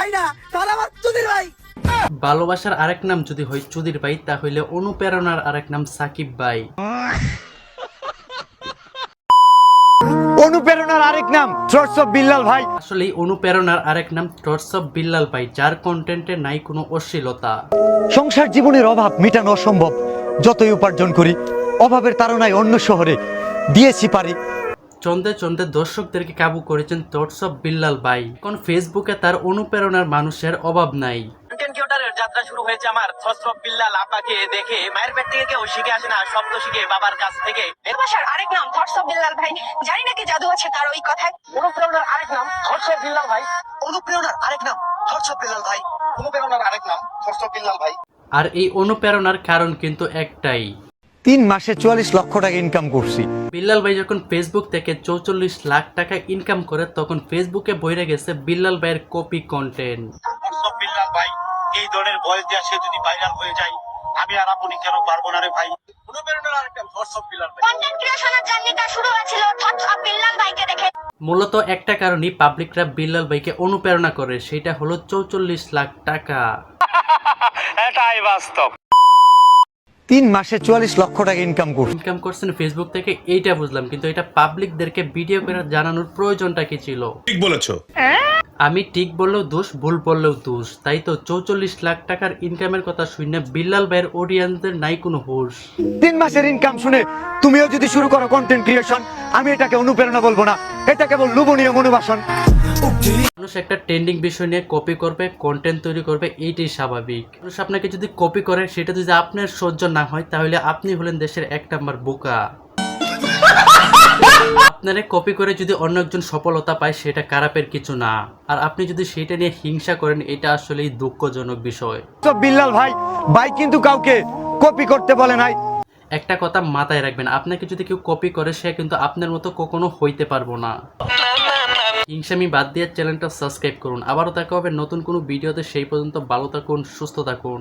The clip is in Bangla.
ভাই না, তারা আমার চুদির ভাই। ভালোবাসার আরেক নাম যদি হয় চুদির ভাই, তাহলে অনুপ্রেরণার আরেক নাম সাকিব ভাই। অনুপ্রেরণার আরেক নাম থ্রটস অফ বিল্লাল ভাই। আসলে অনুপ্রেরণার আরেক নাম থটস অফ বিল্লাল ভাই, যার কন্টেন্টে নাই কোনো অশ্লীলতা। সংসার জীবনের অভাব মেটানো অসম্ভব, যতই উপার্জন করি অভাবের তাড়নায় অন্য শহরে দিয়েছি পারি। চন্দে চন্দে দর্শকদেরকে কাবু করেছেন থটস অফ বিল্লাল ভাই। এখন ফেসবুকে তার অনুপ্রেরণার মানুষের অভাব নাই। কন্টেন্ট ক্রিয়েটরের যাত্রা শুরু হয়েছে আমার থটস অফ বিল্লাল আপাকে দেখে। মায়ের পেট থেকে কেউ শিখে আসে না, শব্দ শিখে বাবার কাছ থেকে। ভালোবাসার আরেক নাম থটস অফ বিল্লাল ভাই, জানি নাকি জাদু আছে তার ওই কথায়। অনুপ্রেরণার আরেক নাম থটস অফ বিল্লাল ভাই। অনুপ্রেরণার আরেক নাম থটস অফ বিল্লাল ভাই। অনুপ্রেরণার আরেক নাম থটস অফ বিল্লাল ভাই। আর এই অনুপ্রেরণার কারণ কিন্তু একটাই, 3 মাসে 44 লক্ষ টাকা ইনকাম করছি। বিল্লাল ভাই যখন ফেসবুক থেকে 44 লাখ টাকা ইনকাম করে, তখন ফেসবুকে বইরে গেছে বিল্লাল ভাইয়ের copy content. Thoughts of Billal ভাই এই ধরনের ভয়েস দেওয়া সে যদি ভাইরাল হয়ে যায়, আমি আর আপনি কেন পারবো না রে ভাই। অনুপ্রেরণার আরেক নাম থটস অফ বিল্লাল ভাই। কন্টেন্ট ক্রিয়েশনের জার্নিটা শুরু হয়েছিল থটস অফ বিল্লাল ভাইকে দেখে। মূলত একটা কারণেই পাবলিকরা বিল্লাল ভাইকে অনুপ্রেরণা করে, সেটা হলো 44 লাখ টাকা। এটাই বাস্তব। 3 মাসে 44 লক্ষ টাকা ইনকাম করছি। ইনকাম করছেন ফেসবুক থেকে, এইটা বুঝলাম, কিন্তু এটা পাবলিকদেরকে ভিডিও করে জানানোর প্রয়োজনটা কি ছিল? ঠিক বলেছো। আমি ঠিক বললেও দোষ, ভুল বললেও দোষ। তাই তো 44 লাখ টাকার ইনকামের কথা শুনে বিল্লাল ভাইয়ের অডিয়েন্সদের নাই কোনো হুঁশ। 3 মাসের ইনকাম শুনে তুমিও যদি শুরু করো কন্টেন্ট ক্রিয়েশন, আমি এটাকে অনুপ্রেরণা বলবো না, এটা কেবল লোভনীয় মনোবাসন। মানুষ একটা ট্রেন্ডিং বিষয় নিয়ে কপি করবে, কন্টেন্ট তৈরি করবে, এইটাই স্বাভাবিক। মানুষ আপনাকে যদি কপি করে, সেটা যদি আপনার সহ্য না হয়, তাহলে আপনি হলেন দেশের 1 নাম্বার বোকা। আপনারে কপি করে যদি অন্য একজন সফলতা পায়, সেটা খারাপের কিছু না। আর আপনি যদি সেটা নিয়ে হিংসা করেন, এটা আসলেই দুঃখজনক বিষয়। তো বিল্লাল ভাই ভাই কিন্তু কাউকে কপি করতে বলে নাই। একটা কথা মাথায় রাখবেন, আপনাকে যদি কেউ কপি করে, সে কিন্তু আপনার মতো কখনো হইতে পারবো না। হিংসামি বাদ দিয়ে চ্যানেলটা সাবস্ক্রাইব করুন। আবারও দেখা হবে নতুন কোনো ভিডিওতে। সেই পর্যন্ত ভালো থাকুন, সুস্থ থাকুন।